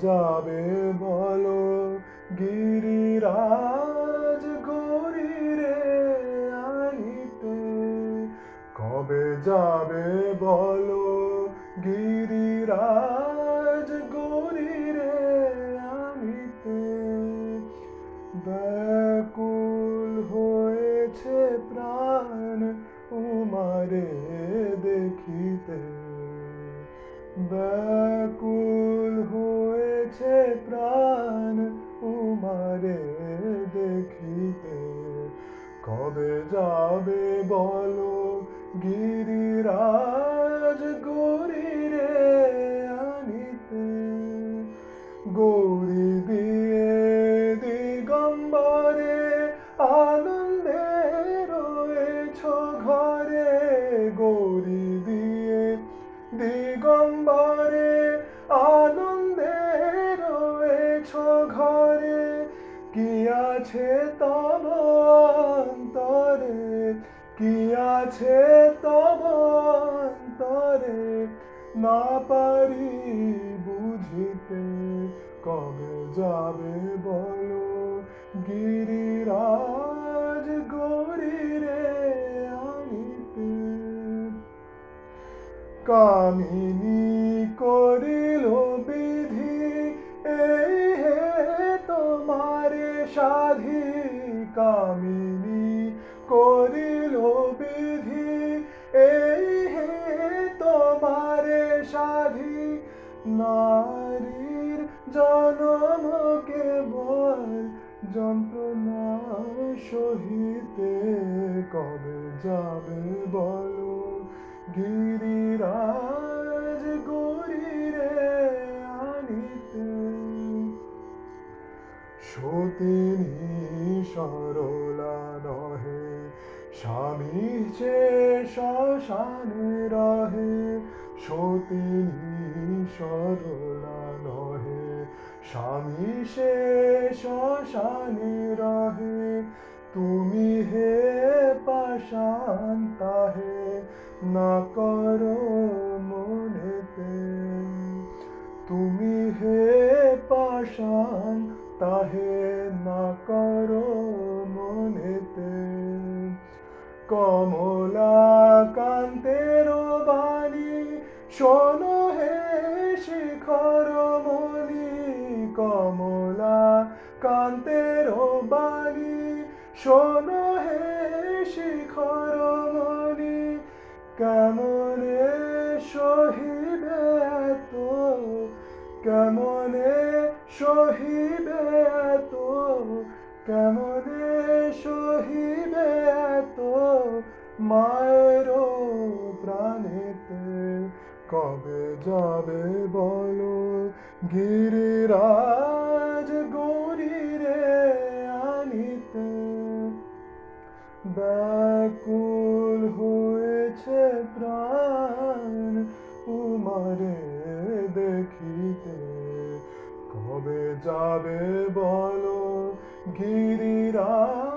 যাবে বলো গিরিরাজ গৌরীরে আনিতে? কবে যাবে বলো গিরিরাজ গৌরীরে আনিতে? ব্যাকুল হয়েছে প্রাণ উমারে দেখিতে। ব্যাকুল হয়েছে প্রাণ উমারে দেখিতে। কবে যাবে বলো গিরিরাজ গৌরীরে আনিতে? গৌরী দিয়ে দিগম্বরে আনন্দে রয়েছ ঘরে। গৌরী দিয়ে দিগম্বরে আনন্দে রয়েছ ঘরে। কি আছে তব অন্তরে, কি আছে তব অন্তরে, না পারি বুঝিতে। কবে যাবে বলো গিরিরাজ গৌরীরে আনিতে? কামিনী করিল বিধি এই হে তোমারে সাধি। কামিনী করিল বিধি এই হে তোমারে সাধি। নারীর জনম কেবল যন্ত্রণা সহিতে। কবে যাবে বলো গিরিরাজ গৌরীরে আনিতে? সতিনী সরলা নহে স্বামী যে শ্মশানে রহে। সতিনী সরলা নহে স্বামী সে শ্মশানে রহে। তুমি হে পাষাণ তাহে না করো মনেতে। তুমি হে পাষাণ তাহে না করো মনেতে। কমলা কান্তের বাণী শোনো হে শিখর মণি। কমলা কান্তের বাণী শোনো হে শিখর মণি। কেমনে সহিবে এত, কেমনে সহিবে এত, কেমনে সহিবে এত মায়ের প্রাণেতে? কবে যাবে বলো গিরিরাজ গৌরীরে আনিতে? ব্যাকুল হয়েছে প্রাণ উমারে দেখিতে। কবে যাবে বলো গিরিরাজ